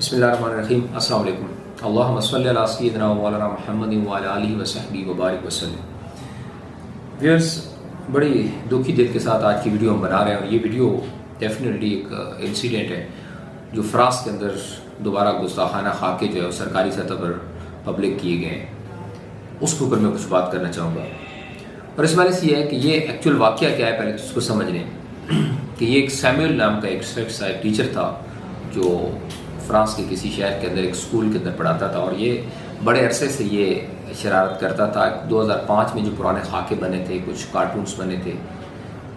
بسم اللہ الرحمن الرحیم. السلام علیکم. اللہم صلی علی سیدنا و مولانا محمد وعلی آلہ وصحبہ وبارک وسلم. ویئرز، بڑی دکھی دل کے ساتھ آج کی ویڈیو ہم بنا رہے ہیں، اور یہ ویڈیو ڈیفینیٹلی ایک انسیڈنٹ ہے جو فرانس کے اندر دوبارہ گستاخانہ خاکے جو ہے سرکاری سطح پر پبلک کیے گئے ہیں، اس کے اوپر میں کچھ بات کرنا چاہوں گا. اور اس وجہ سے یہ ہے کہ یہ ایکچوئل واقعہ کیا ہے، پہلے اس کو سمجھ لیں کہ یہ ایک سیموئل نام کا ایک ٹیچر تھا جو فرانس کے کسی شہر کے اندر ایک اسکول کے اندر پڑھاتا تھا، اور یہ بڑے عرصے سے یہ شرارت کرتا تھا. 2005 میں جو پرانے خاکے بنے تھے، کچھ کارٹونز بنے تھے،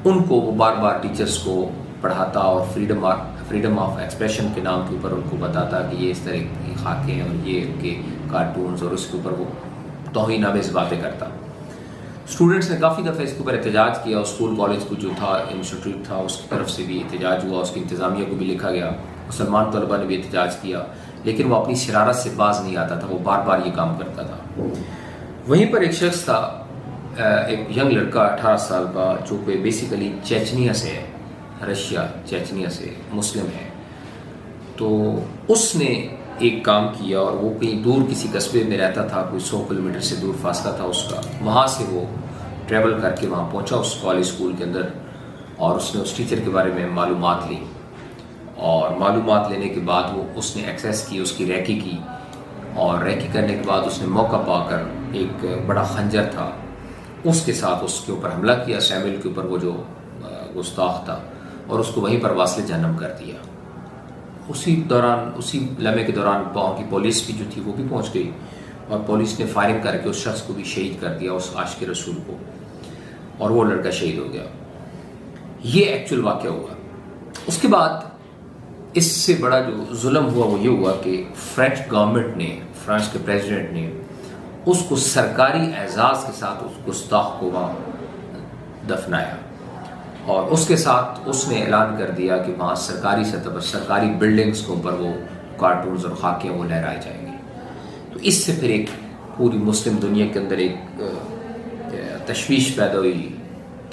ان کو وہ بار بار ٹیچرز کو پڑھاتا اور فریڈم آف ایکسپریشن کے نام کے اوپر ان کو بتاتا کہ یہ اس طرح کے خاکے ہیں اور یہ ان کے کارٹونز، اور اس کے اوپر وہ توہین آمیز باتیں کرتا. اسٹوڈنٹس نے کافی دفعہ اس کے اوپر احتجاج کیا، اسکول کالج کو جو تھا انسٹیٹیوٹ تھا اس کی طرف سے بھی احتجاج ہوا، اس کی انتظامیہ کو بھی لکھا گیا، مسلمان طلباء نے بھی احتجاج کیا، لیکن وہ اپنی شرارت سے باز نہیں آتا تھا، وہ بار بار یہ کام کرتا تھا. وہیں پر ایک شخص تھا، ایک ینگ لڑکا 18 سال کا، جو کہ بیسیکلی چیچنیا سے ہے، رشیا چیچنیا سے مسلم ہے. تو اس نے ایک کام کیا، اور وہ کہیں دور کسی قصبے میں رہتا تھا، کوئی 100 کلومیٹر سے دور فاصلہ تھا اس کا. وہاں سے وہ ٹریول کر کے وہاں پہنچا اس کالج اسکول کے اندر، اور اس نے اس ٹیچر کے بارے میں معلومات لی، اور معلومات لینے کے بعد اس نے ایکسیس کی، اس کی ریکی کی، اور ریکی کرنے کے بعد اس نے موقع پا کر ایک بڑا خنجر تھا اس کے ساتھ اس کے اوپر حملہ کیا، سیموئل کے اوپر، وہ جو گستاخ تھا، اور اس کو وہیں پر واصل جہنم کر دیا. اسی لمحے کے دوران وہاں کی پولیس بھی جو تھی وہ بھی پہنچ گئی، اور پولیس نے فائرنگ کر کے اس شخص کو بھی شہید کر دیا، اس عاشق رسول کو، اور وہ لڑکا شہید ہو گیا. یہ ایکچوئل واقعہ ہوا. اس کے بعد اس سے بڑا جو ظلم ہوا وہ یہ ہوا کہ فرینچ گورنمنٹ نے، فرانس کے پریزیڈنٹ نے اس کو سرکاری اعزاز کے ساتھ اس گستاخ کو وہاں دفنایا، اور اس کے ساتھ اس نے اعلان کر دیا کہ وہاں سرکاری سطح پر سرکاری بلڈنگز کے اوپر وہ کارٹونز اور خاکے وہ لہرائے جائیں گے. تو اس سے پھر ایک پوری مسلم دنیا کے اندر ایک تشویش پیدا ہوئی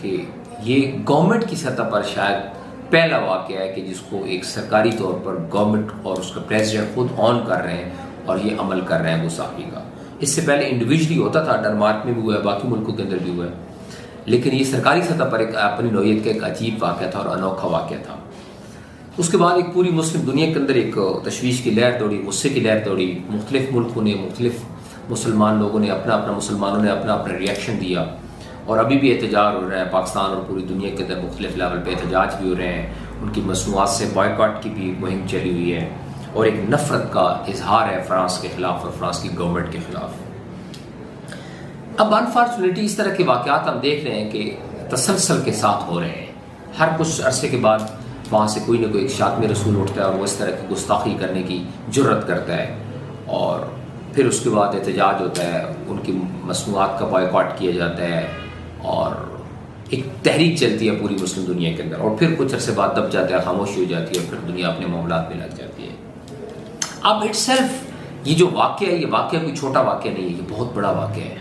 کہ یہ گورنمنٹ کی سطح پر شاید پہلا واقعہ ہے کہ جس کو ایک سرکاری طور پر گورنمنٹ اور اس کا پریزیڈنٹ خود آن کر رہے ہیں اور یہ عمل کر رہے ہیں گستاخی کا. اس سے پہلے انڈیویجلی ہوتا تھا، ڈنمارک میں بھی ہوا ہے، باقی ملکوں کے اندر بھی ہوا ہے، لیکن یہ سرکاری سطح پر ایک اپنی نوعیت کا ایک عجیب واقعہ تھا اور انوکھا واقعہ تھا. اس کے بعد ایک پوری مسلم دنیا کے اندر ایک تشویش کی لہر دوڑی، غصے کی لہر دوڑی. مختلف ملکوں نے، مختلف مسلمانوں نے اپنا ریئیکشن دیا، اور ابھی بھی احتجاج ہو رہا ہے پاکستان اور پوری دنیا کے اندر مختلف لیول پہ احتجاج بھی ہو رہے ہیں. ان کی مصنوعات سے بائیکاٹ کی بھی مہم چلی ہوئی ہے، اور ایک نفرت کا اظہار ہے فرانس کے خلاف اور فرانس کی گورنمنٹ کے خلاف. اب انفارچونیٹلی اس طرح کے واقعات ہم دیکھ رہے ہیں کہ تسلسل کے ساتھ ہو رہے ہیں. ہر کچھ عرصے کے بعد وہاں سے کوئی نہ کوئی ایک شاطم رسول اٹھتا ہے اور وہ اس طرح کی گستاخی کرنے کی جرت کرتا ہے، اور پھر اس کے بعد احتجاج ہوتا ہے، ان کی مصنوعات کا بائیکاٹ کیا جاتا ہے، اور ایک تحریک چلتی ہے پوری مسلم دنیا کے اندر، اور پھر کچھ عرصے بعد دب جاتا ہے، خاموشی ہو جاتی ہے، اور پھر دنیا اپنے معاملات میں لگ جاتی ہے. اب اٹ سیلف یہ جو واقعہ ہے، یہ واقعہ کوئی چھوٹا واقعہ نہیں ہے، یہ بہت بڑا واقعہ ہے.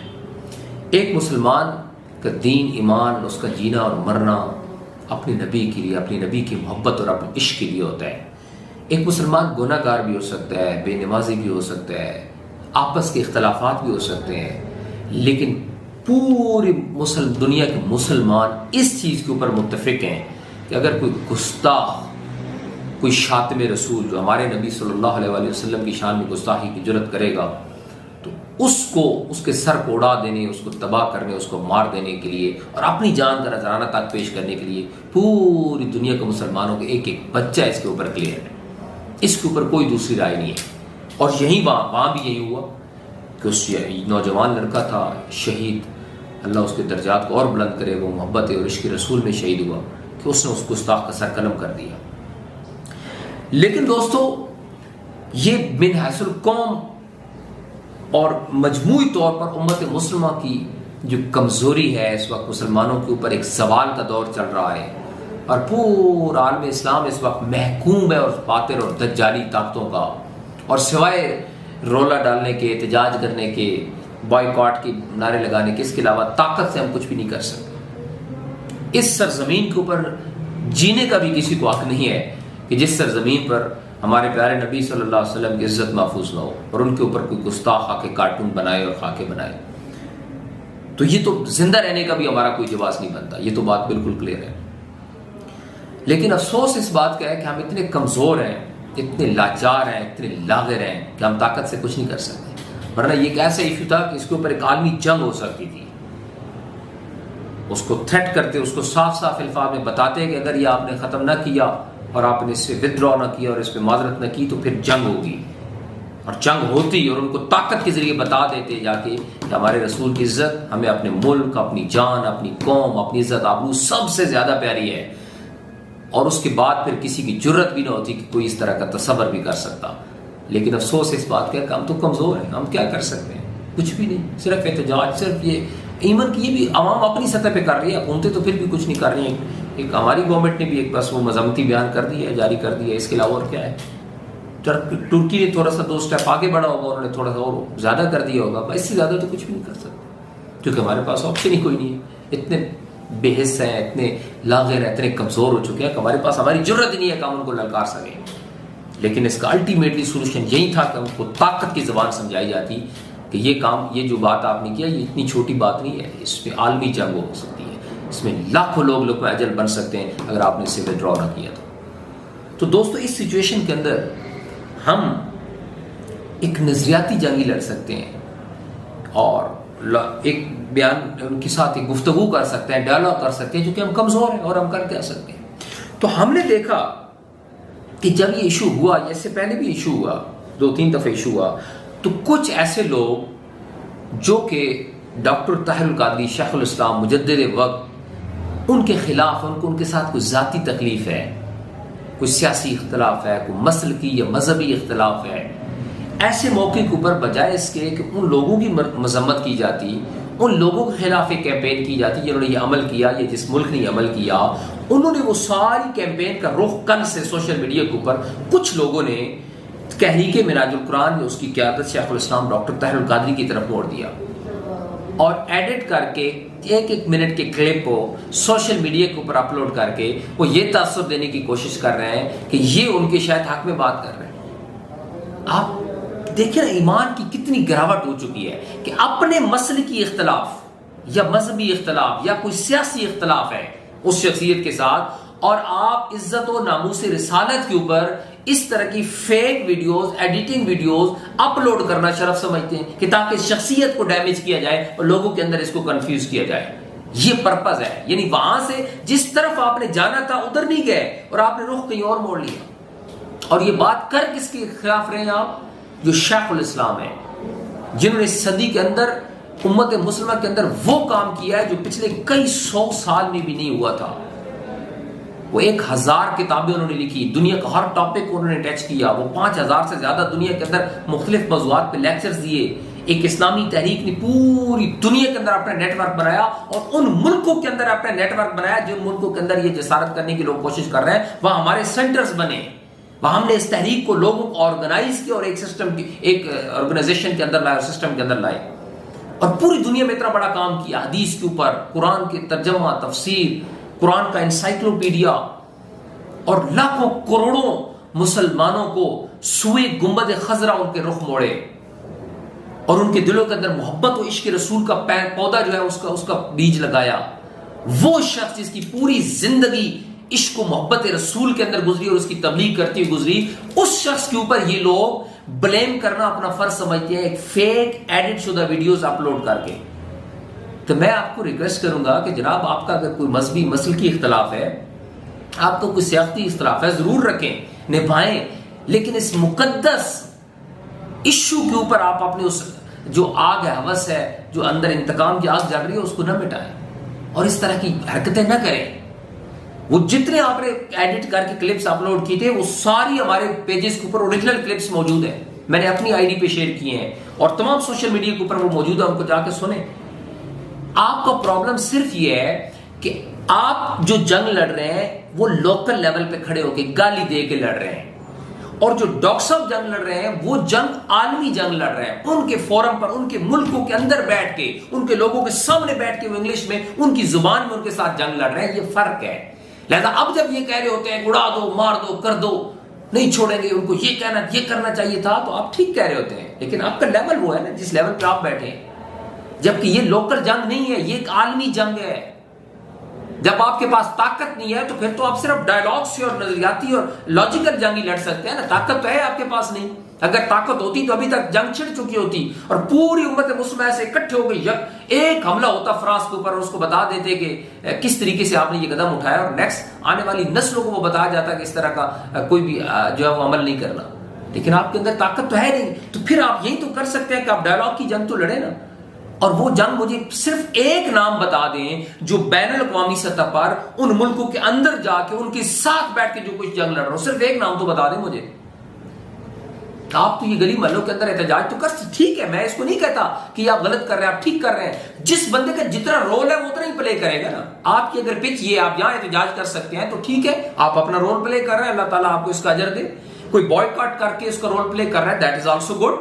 ایک مسلمان کا دین، ایمان، اس کا جینا اور مرنا اپنے نبی کے لیے، اپنی نبی کی محبت اور اپنے عشق کے لیے ہوتا ہے. ایک مسلمان گناہ گار بھی ہو سکتا ہے، بے نمازی بھی ہو سکتا ہے، آپس کے اختلافات بھی ہو سکتے ہیں، لیکن پوری دنیا کے مسلمان اس چیز کے اوپر متفق ہیں کہ اگر کوئی گستاخ، کوئی شاتم رسول جو ہمارے نبی صلی اللہ علیہ وآلہ وسلم کی شان میں گستاخی کی جرت کرے گا، تو اس کے سر کو اڑا دینے، اس کو تباہ کرنے، اس کو مار دینے کے لیے اور اپنی جان کا نذرانہ تک پیش کرنے کے لیے پوری دنیا کے مسلمانوں کے ایک ایک بچہ اس کے اوپر کلیئر ہے. اس کے اوپر کوئی دوسری رائے نہیں ہے. اور وہاں بھی یہی ہوا کہ اس نوجوان لڑکا تھا شہید، اللہ اس کے درجات کو اور بلند کرے، وہ محبت اور عشق رسول میں شہید ہوا کہ اس نے اس گستاخ کا سر قلم کر دیا. لیکن دوستو، یہ من حیث القوم اور مجموعی طور پر امت مسلمہ کی جو کمزوری ہے، اس وقت مسلمانوں کے اوپر ایک زوال کا دور چل رہا ہے، اور پورا عالم اسلام اس وقت محکوم ہے اور باطل اور دجالی طاقتوں کا، اور سوائے رولا ڈالنے کے، احتجاج کرنے کے، بائیکاٹ کے نعرے لگانے کے، اس کے علاوہ طاقت سے ہم کچھ بھی نہیں کر سکتے. اس سرزمین کے اوپر جینے کا بھی کسی کو حق نہیں ہے کہ جس سرزمین پر ہمارے پیارے نبی صلی اللہ علیہ وسلم کی عزت محفوظ نہ ہو اور ان کے اوپر کوئی گستاخ آ کے کارٹون بنائے اور خاکے بنائے، تو یہ تو زندہ رہنے کا بھی ہمارا کوئی جواز نہیں بنتا، یہ تو بات بالکل کلیئر ہے۔ لیکن افسوس اس بات کا ہے کہ ہم اتنے کمزور ہیں، اتنے لاچار ہیں، اتنے لاغر ہیں کہ ہم طاقت سے کچھ نہیں کر سکتے، ورنہ یہ ایک ایسا ایشو تھا کہ اس کے اوپر ایک عالمی جنگ ہو سکتی تھی۔ اس کو تھریٹ کرتے، اس کو صاف صاف الفاظ میں بتاتے کہ اگر یہ آپ نے ختم نہ کیا اور آپ نے اس سے ودرا نہ کیا اور اس پہ معذرت نہ کی تو پھر جنگ ہوگی، اور جنگ ہوتی، اور ان کو طاقت کے ذریعے بتا دیتے جا کے کہ ہمارے رسول کی عزت ہمیں اپنے ملک، اپنی جان، اپنی قوم، اپنی عزت آبرو سب سے زیادہ پیاری ہے، اور اس کے بعد پھر کسی کی جرت بھی نہ ہوتی کہ کوئی اس طرح کا تصور بھی کر سکتا۔ لیکن افسوس اس بات کا ہے کہ ہم تو کمزور ہیں، ہم کیا کر سکتے ہیں؟ کچھ بھی نہیں، صرف احتجاج، صرف یہ ایمن کی یہ بھی عوام اپنی سطح پہ کر رہی ہے، حکومتیں تو پھر بھی کچھ نہیں کر رہی ہیں۔ ایک ہماری گورنمنٹ نے بھی ایک بس وہ مذمتی بیان کر دی ہے، جاری کر دی ہے، اس کے علاوہ اور کیا ہے؟ ترکی نے تھوڑا سا 2 سٹیپ آگے بڑھا ہوگا، انہوں نے تھوڑا سا اور زیادہ کر دیا ہوگا، اس سے زیادہ تو کچھ بھی نہیں کر سکتے، کیونکہ ہمارے پاس آپشن ہی کوئی نہیں ہے۔ اتنے بے حس ہیں، اتنے لاغر ہیں، اتنے کمزور ہو چکے ہیں کہ ہمارے پاس ہماری ضرورت نہیں ہے کہ ہم ان کو للکار سکیں۔ لیکن اس کا الٹیمیٹلی سولوشن یہی تھا کہ ان کو طاقت کی زبان سمجھائی جاتی کہ یہ کام، یہ جو بات آپ نے کیا، یہ اتنی چھوٹی بات نہیں ہے، اس پہ عالمی جنگ ہو سکتی ہے، اس میں لاکھوں لوگ لقمہ اجل بن سکتے ہیں اگر آپ نے اس سے ودرا نہ کیا تو دوستو اس سچویشن کے اندر ہم ایک نظریاتی جنگ ہی لڑ سکتے ہیں اور ایک بیان ان کے ساتھ ایک گفتگو کر سکتے ہیں، ڈائلاگ کر سکتے ہیں، جو کہ ہم کمزور ہیں اور ہم کر کیا سکتے ہیں۔ تو ہم نے دیکھا کہ جب یہ ایشو ہوا، اس سے پہلے بھی ایشو ہوا، 2-3 دفعہ ایشو ہوا، تو کچھ ایسے لوگ جو کہ ڈاکٹر طاہر القادری شیخ الاسلام مجدد وقت، ان کے خلاف، ان کے ساتھ کوئی ذاتی تکلیف ہے، کوئی سیاسی اختلاف ہے، کوئی مسلکی یا مذہبی اختلاف ہے، ایسے موقع کے اوپر بجائے اس کے کہ ان لوگوں کی مذمت کی جاتی، ان لوگوں کے خلاف ایک کیمپین کی جاتی جنہوں نے یہ عمل کیا، یا جس ملک نے یہ عمل کیا، انہوں نے وہ ساری کیمپین کا رخ کن سے سوشل میڈیا کے اوپر کچھ لوگوں نے تحریک مناج القرآن یا اس کی قیادت شیخ الاسلام ڈاکٹر طاہر القادری کی طرف موڑ دیا، اور ایڈٹ کر کے 1 منٹ کے کلپ کو سوشل میڈیا کے اوپر اپلوڈ کر کے وہ یہ تاثر دینے کی کوشش کر رہے ہیں کہ یہ ان کے شاید حق میں بات کر رہے ہیں۔ آپ دیکھیں نا ایمان کی کتنی گراوٹ ہو چکی ہے کہ اپنے مسلکی اختلاف یا مذہبی اختلاف یا کوئی سیاسی اختلاف ہے اس شخصیت کے ساتھ، اور آپ عزت و ناموس رسالت کے اوپر اس طرح کی fake videos, editing videos upload کرنا شرف سمجھتے ہیں کہ تاکہ شخصیت کو ڈیمیج کیا جائے اور لوگوں کے اندر اس کو کنفیوز کیا جائے۔ یہ پرپز ہے، یعنی وہاں سے جس طرف آپ نے جانا تھا ادھر نہیں گئے اور آپ نے رخ کہیں اور موڑ لیا۔ اور یہ بات کر کس کے خلاف رہے ہیں آپ؟ جو شیخ الاسلام ہیں، جنہوں نے اس صدی کے اندر امت مسلمہ کے اندر وہ کام کیا ہے جو پچھلے کئی 100 سال میں بھی نہیں ہوا تھا۔ وہ 1000 کتابیں انہوں نے لکھی، دنیا کا ہر ٹاپک کو انہوں نے ٹچ کیا، وہ 5000 سے زیادہ دنیا کے اندر مختلف موضوعات پہ لیکچرز دیے۔ ایک اسلامی تحریک نے پوری دنیا کے اندر اپنا نیٹ ورک بنایا، اور ان ملکوں کے اندر اپنا نیٹ ورک بنایا جن ملکوں کے اندر یہ جسارت کرنے کی لوگ کوشش کر رہے ہیں، وہاں ہمارے سینٹرز بنے، وہاں ہم نے اس تحریک کو لوگوں کو آرگنائز کیا اور ایک سسٹم کی، ایک آرگنائزیشن کے اندر لائے، سسٹم کے اندر لائے، اور پوری دنیا میں اتنا بڑا کام کیا حدیث کے اوپر، قرآن کے ترجمہ، تفسیر، قرآن کا انسائکلوپیڈیا، اور لاکھوں کروڑوں مسلمانوں کو سوئے گنبد خضرا ان کے رخ موڑے، اور ان کے دلوں کے اندر محبت و عشق رسول کا پودا جو ہے اس کا بیج لگایا۔ وہ شخص جس کی پوری زندگی عشق و محبت رسول کے اندر گزری اور اس کی تبلیغ کرتی ہوئی گزری، اس شخص کے اوپر یہ لوگ بلیم کرنا اپنا فرض سمجھتے ہیں، ایک فیک ایڈٹ شدہ ویڈیوز اپلوڈ کر کے۔ تو میں آپ کو ریکویسٹ کروں گا کہ جناب آپ کا اگر کوئی مذہبی مسلکی اختلاف ہے، آپ کو کوئی سیاسی اختلاف ہے، ضرور رکھیں، نبھائیں، لیکن اس مقدس ایشو کے اوپر آپ اپنے اس جو آگ ہے، ہوس ہے، جو اندر انتقام کی آگ جل رہی ہے، اس کو نہ مٹائیں اور اس طرح کی حرکتیں نہ کریں۔ وہ جتنے آپ نے ایڈٹ کر کے کلپس اپلوڈ کی تھے، وہ ساری ہمارے پیجز کے اوپر اوریجنل کلپس موجود ہیں، میں نے اپنی آئی ڈی پہ شیئر کیے ہیں، اور تمام سوشل میڈیا کے اوپر وہ موجود ہے، ان کو جا کے سنیں۔ آپ کا پرابلم صرف یہ ہے کہ آپ جو جنگ لڑ رہے ہیں وہ لوکل لیول پہ کھڑے ہو کے گالی دے کے لڑ رہے ہیں، اور جو ڈاکٹر صاحب جنگ لڑ رہے ہیں وہ جنگ عالمی جنگ لڑ رہے ہیں، ان کے فورم پر، ان کے ملکوں کے اندر بیٹھ کے، ان کے لوگوں کے سامنے بیٹھ کے، وہ انگلش میں، ان کی زبان میں ان کے ساتھ جنگ لڑ رہے ہیں۔ یہ فرق ہے۔ لہذا اب جب یہ کہہ رہے ہوتے ہیں اڑا دو، مار دو، کر دو، نہیں چھوڑیں گے ان کو، یہ کرنا چاہیے تھا، تو آپ ٹھیک کہہ رہے ہوتے ہیں، لیکن آپ کا لیول وہ ہے نا جس لیول پہ آپ بیٹھے ہیں. جبکہ یہ لوکل جنگ نہیں ہے، یہ ایک عالمی جنگ ہے. جب آپ کے پاس طاقت نہیں ہے تو پھر تو آپ صرف ڈائیلاگ سے اور نظریاتی اور لاجیکل جنگ ہی لڑ سکتے ہیں نا. طاقت تو ہے آپ کے پاس نہیں. اگر طاقت ہوتی تو ابھی تک جنگ چھڑ چکی ہوتی اور پوری امت مسلمہ سے اکٹھے ہو گئی، ایک حملہ ہوتا فرانس کے اوپر اور اس کو بتا دیتے کہ کس طریقے سے آپ نے یہ قدم اٹھایا، اور نیکسٹ آنے والی نسلوں کو وہ بتایا جاتا کہ اس طرح کا کوئی بھی جو ہے وہ عمل نہیں کرنا. لیکن آپ کے اندر طاقت تو ہے نہیں، تو پھر آپ یہی تو کر سکتے ہیں کہ آپ ڈائیلاگ کی جنگ تو لڑیں نا. اور وہ جنگ مجھے صرف ایک نام بتا دیں جو بین الاقوامی سطح پر ان ملکوں کے اندر جا کے ان کے ساتھ بیٹھ کے جو کچھ جنگ لڑ رہا ہو، صرف ایک نام تو بتا دیں مجھے. آپ تو یہ گلی محلوں کے اندر احتجاج تو کر سکتے، ٹھیک ہے، میں اس کو نہیں کہتا کہ آپ غلط کر رہے ہیں، آپ ٹھیک کر رہے ہیں. جس بندے کا جتنا رول ہے وہ اتنا ہی پلے کرے گا نا. آپ کی اگر پچ یہ آپ یہاں احتجاج کر سکتے ہیں تو ٹھیک ہے، آپ اپنا رول پلے کر رہے ہیں، اللہ تعالیٰ آپ کو اس کا اجر دے. کوئی بوائکاٹ کر کے اس کا رول پلے کر رہا ہے، دیٹ از آلسو گڈ.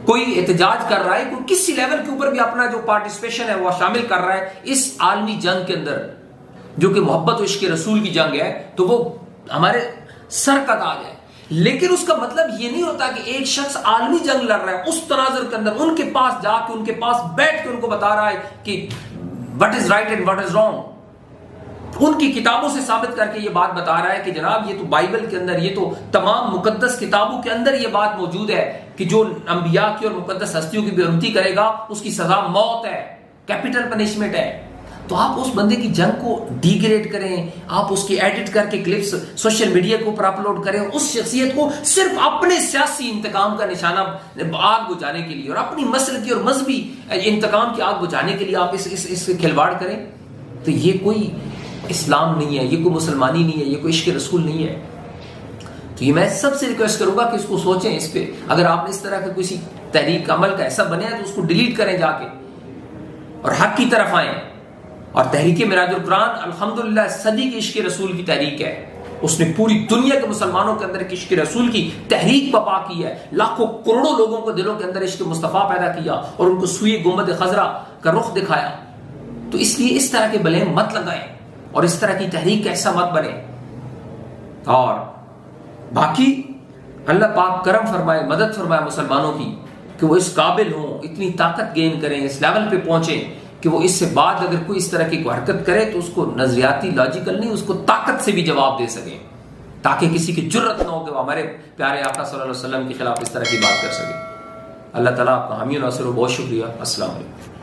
کوئی احتجاج کر رہا ہے، کوئی کسی لیول کے اوپر بھی اپنا جو پارٹیسپیشن ہے وہ شامل کر رہا ہے اس عالمی جنگ کے اندر جو کہ محبت و عشق رسول کی جنگ ہے، تو وہ ہمارے سر کا تاج ہے. لیکن اس کا مطلب یہ نہیں ہوتا کہ ایک شخص عالمی جنگ لڑ رہا ہے اس تناظر کے اندر ان کے پاس جا کے ان کے پاس بیٹھ کے ان کو بتا رہا ہے کہ what is right and what is wrong. ان کی کتابوں سے ثابت کر کے یہ بات بتا رہا ہے کہ جناب یہ تو بائبل کے اندر، یہ تو تمام مقدس کتابوں کے اندر یہ بات موجود ہے کہ جو انبیاء کی اور مقدس ہستیوں کی بے حرمتی کرے گا اس کی سزا موت ہے، کیپٹل پنشمنٹ ہے. تو آپ اس بندے کی جنگ کو ڈیگریڈ کریں، آپ اس کی ایڈٹ کر کے کلپس سوشل میڈیا کے اوپر اپلوڈ کریں، اس شخصیت کو صرف اپنے سیاسی انتقام کا نشانہ آگ بجھانے کے لیے اور اپنی مسلکی اور مذہبی انتقام کی آگ بجھانے کے لیے آپ اس کھلواڑ کریں. تو یہ کوئی اسلام نہیں ہے، یہ کوئی مسلمانی نہیں ہے، یہ کوئی عشق رسول نہیں ہے. تو یہ میں سب سے ریکویسٹ کروں گا کہ اس کو سوچیں اس پہ. اگر آپ نے اس طرح کا کسی تحریک عمل کا ایسا بنے تو اس کو ڈیلیٹ کریں جا کے اور حق کی طرف آئیں. اور تحریک معراج القرآن الحمدللہ صدی کی عشق رسول کی تحریک ہے. اس نے پوری دنیا کے مسلمانوں کے اندر عشق رسول کی تحریک بپا کی ہے، لاکھوں کروڑوں لوگوں کو دلوں کے اندر عشق مصطفیٰ پیدا کیا اور ان کو سوئے گنبد خضرا کا رخ دکھایا. تو اس لیے اس طرح کے بلیم مت لگائیں اور اس طرح کی تحریک کا حصہ مت بنے. اور باقی اللہ پاک کرم فرمائے، مدد فرمائے مسلمانوں کی کہ وہ اس قابل ہوں، اتنی طاقت گین کریں، اس لیول پہ پہنچیں کہ وہ اس سے بعد اگر کوئی اس طرح کی کوئی حرکت کرے تو اس کو نظریاتی لاجیکل نہیں، اس کو طاقت سے بھی جواب دے سکیں، تاکہ کسی کی جرت نہ ہو کہ وہ ہمارے پیارے آقا صلی اللہ علیہ وسلم کے خلاف اس طرح کی بات کر سکے. اللہ تعالیٰ آپ کا حامی و ناصر ہو. بہت شکریہ. السلام علیکم.